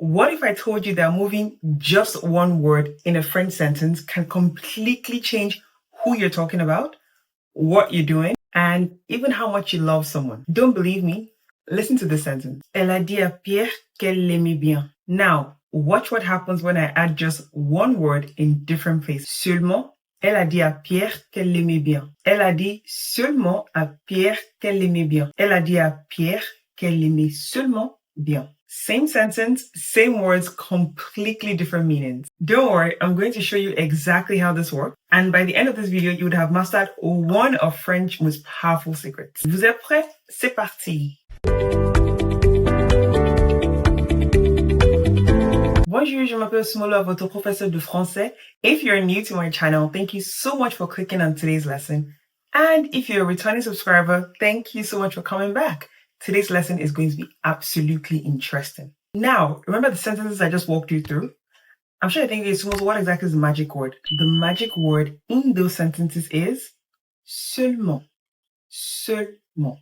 What if I told you that moving just one word in a French sentence can completely change who you're talking about, what you're doing, and even how much you love someone? Don't believe me? Listen to this sentence. Elle a dit à Pierre qu'elle l'aimait bien. Now, watch what happens when I add just one word in different places. Seulement, elle a dit à Pierre qu'elle l'aimait bien. Elle a dit seulement à Pierre qu'elle l'aimait bien. Elle a dit à Pierre qu'elle l'aimait seulement bien. Same sentence, same words, completely different meanings. Don't worry, I'm going to show you exactly how this works. And by the end of this video, you would have mastered one of French's most powerful secrets. Vous êtes prêts? C'est parti! Bonjour, je m'appelle Seulement, votre professeur de français. If you're new to my channel, thank you so much for clicking on today's lesson. And if you're a returning subscriber, thank you so much for coming back. Today's lesson is going to be absolutely interesting. Now, remember the sentences I just walked you through? I'm sure you're thinking, what exactly is the magic word? The magic word in those sentences is seulement. Seulement.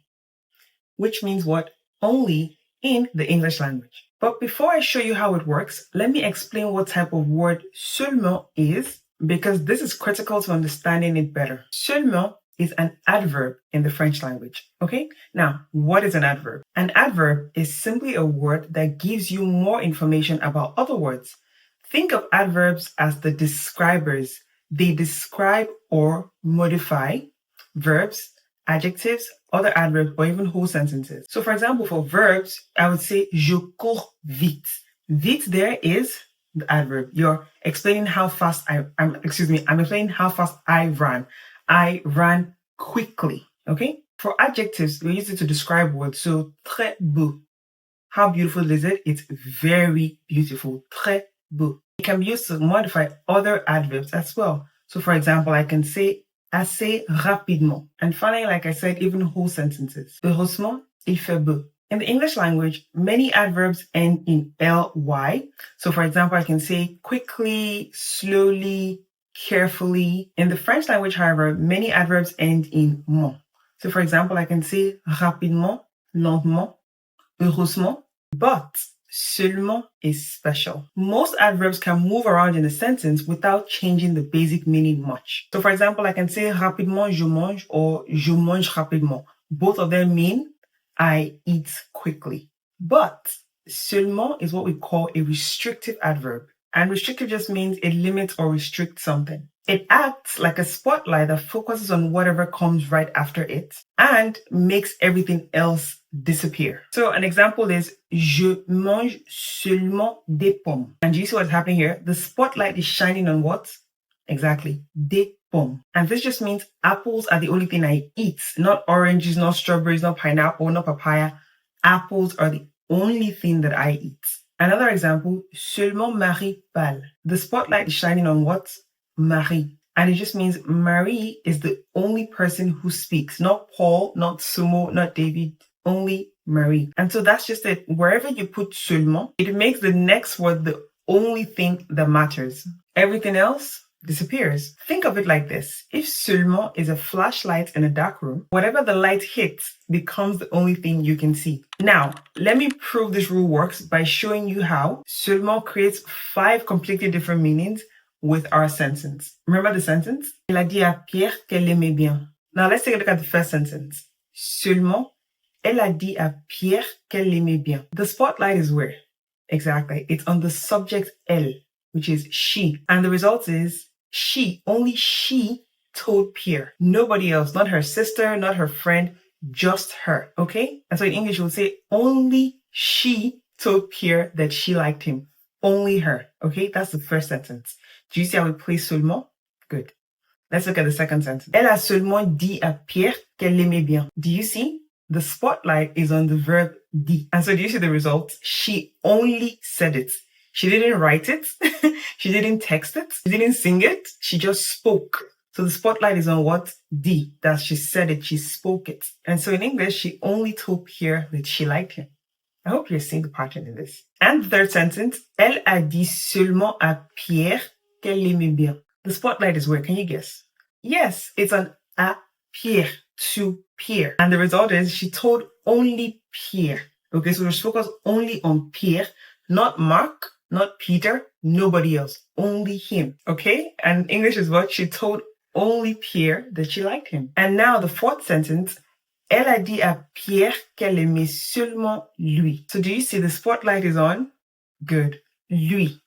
Which means what? Only in the English language. But before I show you how it works, let me explain what type of word seulement is, because this is critical to understanding it better. Seulement is an adverb in the French language. Okay? Now, what is an adverb? An adverb is simply a word that gives you more information about other words. Think of adverbs as the describers. They describe or modify verbs, adjectives, other adverbs, or even whole sentences. So for example, for verbs, I would say je cours vite. Vite there is the adverb. You're explaining how fast I'm explaining how fast I ran. I ran quickly. Okay? For adjectives, we use it to describe words. So très beau. How beautiful is it? It's very beautiful. Très beau. It can be used to modify other adverbs as well. So for example, I can say assez rapidement. And finally, like I said, even whole sentences. Heureusement, il fait beau. In the English language, many adverbs end in ly. So for example, I can say quickly, slowly, carefully. In the French language, however, many adverbs end in ment. So for example, I can say rapidement, lentement, heureusement, but seulement is special. Most adverbs can move around in a sentence without changing the basic meaning much. So for example, I can say rapidement je mange or je mange rapidement. Both of them mean I eat quickly. But seulement is what we call a restrictive adverb. And restrictive just means it limits or restricts something. It acts like a spotlight that focuses on whatever comes right after it and makes everything else disappear. So an example is je mange seulement des pommes. And do you see what's happening here? The spotlight is shining on what? Exactly, des pommes. And this just means apples are the only thing I eat. Not oranges, not strawberries, not pineapple, not papaya. Apples are the only thing that I eat. Another example, seulement Marie parle. The spotlight is shining on what? Marie. And it just means Marie is the only person who speaks. Not Paul, not Sumo, not David, only Marie. And so that's just it. Wherever you put seulement, it makes the next word the only thing that matters. Everything else disappears. Think of it like this. If seulement is a flashlight in a dark room, whatever the light hits becomes the only thing you can see. Now, let me prove this rule works by showing you how seulement creates 5 completely different meanings with our sentence. Remember the sentence? Elle a dit à Pierre qu'elle l'aimait bien. Now let's take a look at the first sentence. Seulement, elle a dit à Pierre qu'elle l'aimait bien. The spotlight is where? Exactly. It's on the subject elle, which is she. And the result is she, only she told Pierre. Nobody else, not her sister, not her friend, just her. Okay? And so in English, we'll say only she told Pierre that she liked him. Only her. Okay? That's the first sentence. Do you see how we place seulement? Good. Let's look at the second sentence. Elle a seulement dit à Pierre qu'elle l'aimait bien. Do you see? The spotlight is on the verb dit. And so do you see the result? She only said it. She didn't write it. She didn't text it. She didn't sing it. She just spoke. So the spotlight is on what? Dit. That she said it. She spoke it. And so in English, she only told Pierre that she liked him. I hope you're seeing the pattern in this. And the third sentence, elle a dit seulement à Pierre qu'elle l'aimait bien. The spotlight is where? Can you guess? Yes, it's on à Pierre, to Pierre. And the result is she told only Pierre. Okay, so we're focused only on Pierre. Not Mark, not Peter, nobody else. Only him. Okay? And English is what? She told only Pierre that she liked him. And now the fourth sentence, elle a dit à Pierre qu'elle aimait seulement lui. So do you see the spotlight is on? Good. Lui,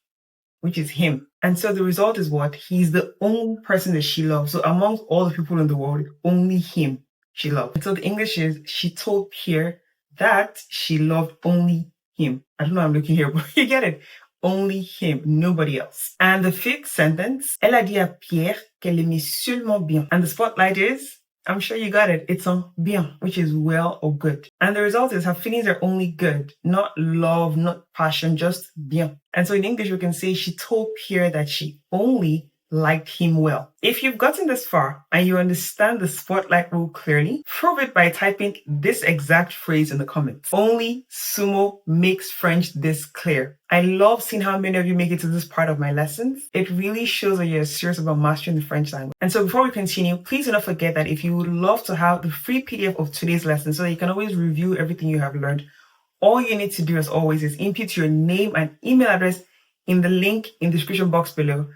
which is him. And so the result is what? He's the only person that she loves. So amongst all the people in the world, only him she loved. And so the English is, she told Pierre that she loved only him. I don't know, I'm looking here, but you get it. Only him, nobody else. And the fifth sentence, elle a dit à Pierre qu'elle aimait seulement bien. And the spotlight is, I'm sure you got it. It's on bien, which is well or good. And the result is her feelings are only good, not love, not passion, just bien. And so in English, we can say she told Pierre that she only liked him well. If you've gotten this far and you understand the spotlight rule clearly, prove it by typing this exact phrase in the comments. Only Sumo makes French this clear. I love seeing how many of you make it to this part of my lessons. It really shows that you're serious about mastering the French language. And so before we continue, please do not forget that if you would love to have the free PDF of today's lesson so that you can always review everything you have learned, all you need to do as always is input your name and email address in the link in the description box below,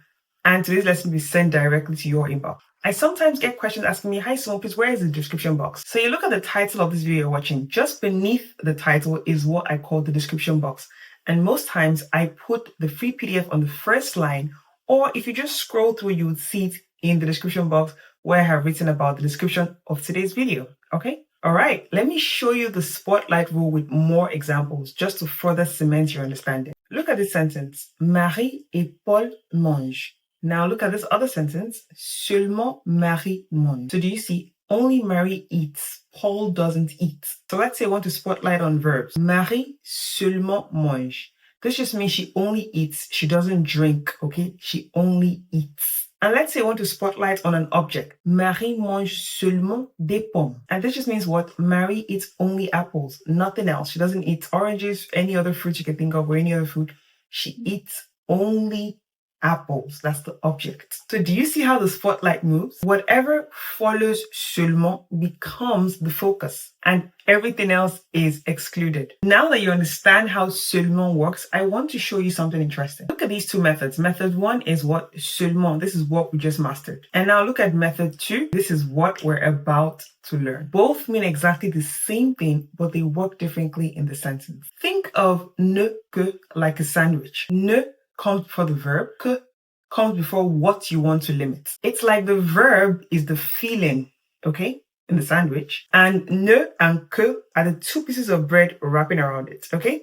and today's lesson will be sent directly to your inbox. I sometimes get questions asking me, hi Seulement, please, where is the description box? So you look at the title of this video you're watching. Just beneath the title is what I call the description box. And most times I put the free PDF on the first line, or if you just scroll through, you would see it in the description box where I have written about the description of today's video. Okay? All right, let me show you the spotlight rule with more examples just to further cement your understanding. Look at this sentence. Marie et Paul mangent. Now look at this other sentence. Seulement Marie mange. So do you see? Only Marie eats. Paul doesn't eat. So let's say I want to spotlight on verbs. Marie seulement mange. This just means she only eats. She doesn't drink, okay? She only eats. And let's say I want to spotlight on an object. Marie mange seulement des pommes. And this just means what? Marie eats only apples, nothing else. She doesn't eat oranges, any other fruit you can think of, or any other food. She eats only apples. That's the object. So do you see how the spotlight moves? Whatever follows seulement becomes the focus and everything else is excluded. Now that you understand how seulement works, I want to show you something interesting. Look at these two methods. Method one is what? Seulement. This is what we just mastered. And now look at method two. This is what we're about to learn. Both mean exactly the same thing, but they work differently in the sentence. Think of ne que like a sandwich. Ne comes before the verb, que comes before what you want to limit. It's like the verb is the feeling, okay, in the sandwich, and ne and que are the two pieces of bread wrapping around it, okay?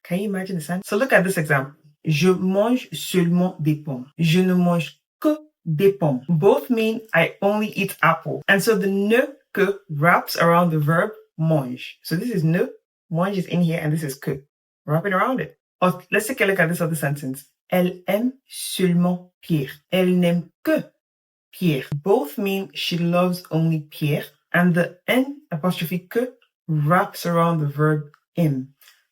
Can you imagine the sandwich? So look at this example. Je mange seulement des pommes. Je ne mange que des pommes. Both mean I only eat apple. And so the ne que wraps around the verb mange. So this is ne, mange is in here, and this is que, wrapping around it. Or let's take a look at this other sentence. Elle aime seulement Pierre. Elle n'aime que Pierre. Both mean she loves only Pierre, and the N apostrophe que wraps around the verb aime.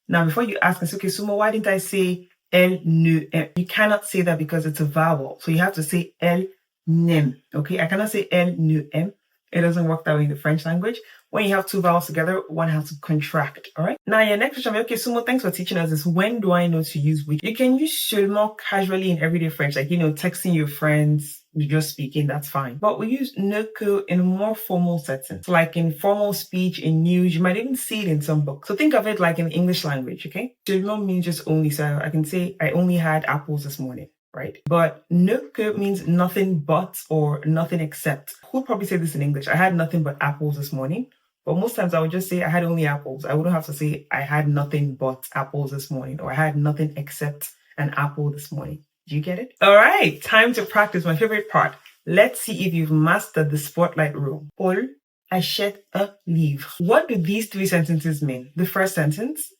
Now, before you ask us, okay, Sumo, why didn't I say elle ne aime? You cannot say that because it's a vowel. So you have to say elle n'aime. Okay, I cannot say elle ne aime. It doesn't work that way in the French language. When you have two vowels together, one has to contract, all right? Now, your next question, okay, Sumo, thanks for teaching us this. When do I know to use which? You can use seulement casually in everyday French, like, texting your friends, you're just speaking, that's fine. But we use ne que in more formal settings, like in formal speech, in news. You might even see it in some books. So think of it like in the English language, okay? Seulement means just only. So I can say, I only had apples this morning. Right? But ne que means nothing but or nothing except. Who'll probably say this in English? I had nothing but apples this morning. But most times I would just say I had only apples. I wouldn't have to say I had nothing but apples this morning, or I had nothing except an apple this morning. Do you get it? All right, time to practice my favorite part. Let's see if you've mastered the spotlight rule. Paul achète un livre. What do these three sentences mean? The first sentence,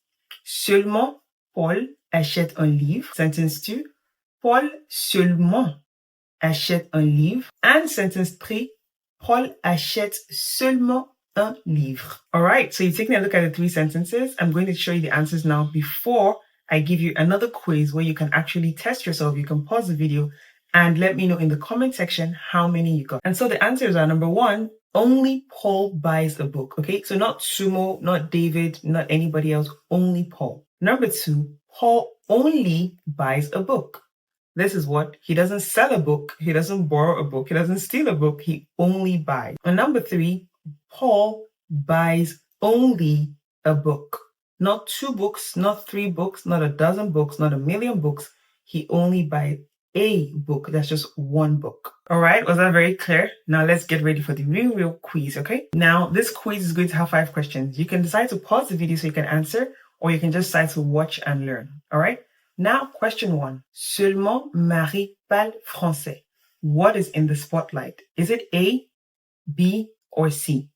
seulement Paul achète un livre. Sentence 2, Paul seulement achète un livre. And sentence 3, Paul achète seulement un livre. All right, so you're taking a look at the three sentences. I'm going to show you the answers now before I give you another quiz where you can actually test yourself. You can pause the video and let me know in the comment section how many you got. And so the answers are, number 1, only Paul buys a book. Okay, so not Sumo, not David, not anybody else, only Paul. Number 2, Paul only buys a book. This is what? He doesn't sell a book. He doesn't borrow a book. He doesn't steal a book. He only buys. And number 3, Paul buys only a book. Not 2 books, not 3 books, not a dozen books, not a million books. He only buys a book. That's just 1 book. All right, was that very clear? Now let's get ready for the real quiz, okay? Now, this quiz is going to have 5 questions. You can decide to pause the video so you can answer, or you can just decide to watch and learn. All right? Now, question 1. Seulement Marie parle français. What is in the spotlight? Is it A, B, or C?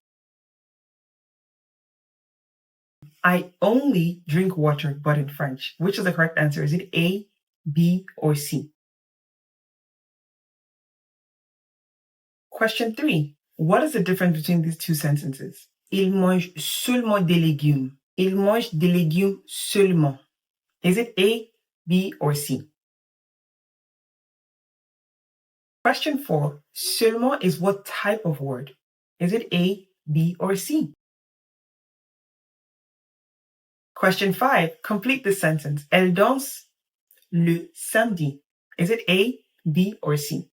I only drink water, but in French. Which is the correct answer? Is it A, B, or C? Question 3. What is the difference between these 2 sentences? Il mange seulement des légumes. Il mange des légumes seulement. Is it A, B, or C? Question 4. Seulement is what type of word? Is it A, B, or C? Question 5. Complete the sentence. Elle danse le samedi. Is it A, B, or C?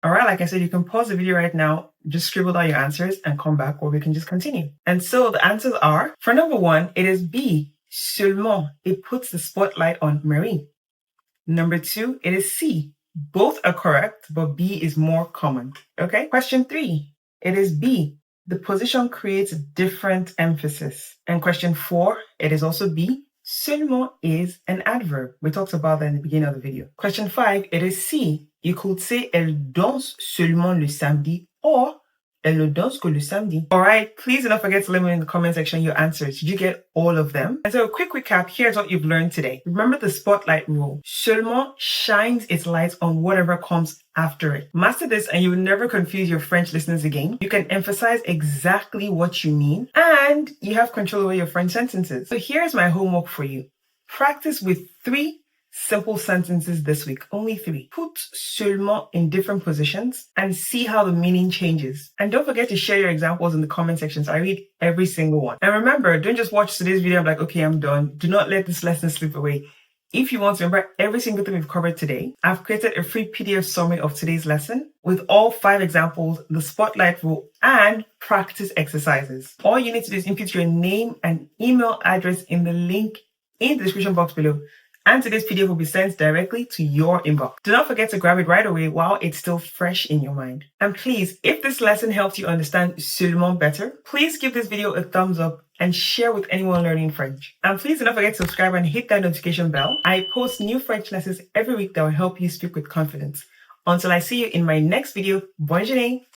All right, like I said, you can pause the video right now, just scribble down your answers and come back, or we can just continue. And so the answers are, for number 1, it is B, seulement. It puts the spotlight on Marie. Number 2, it is C. Both are correct, but B is more common. Okay? Question 3, it is B. The position creates different emphasis. And question 4, it is also B. Seulement is an adverb. We talked about that in the beginning of the video. Question 5, it is C. You could say elle danse seulement le samedi, or elle ne danse que le samedi. All right, please do not forget to let me know in the comment section your answers. Did you get all of them? And so a quick recap, here's what you've learned today. Remember the spotlight rule. Seulement shines its light on whatever comes after it. Master this and you will never confuse your French listeners again. You can emphasize exactly what you mean, and you have control over your French sentences. So here's my homework for you. Practice with 3 simple sentences this week, only 3. Put seulement in different positions and see how the meaning changes. And don't forget to share your examples in the comment sections. I read every single one. And remember, don't just watch today's video and be like, okay, I'm done. Do not let this lesson slip away. If you want to remember every single thing we've covered today, I've created a free PDF summary of today's lesson with all 5 examples, the spotlight rule, and practice exercises. All you need to do is input your name and email address in the link in the description box below. And today's PDF will be sent directly to your inbox. Do not forget to grab it right away while it's still fresh in your mind. And please, if this lesson helped you understand seulement better, please give this video a thumbs up and share with anyone learning French. And please do not forget to subscribe and hit that notification bell. I post new French lessons every week that will help you speak with confidence. Until I see you in my next video, bonne journée!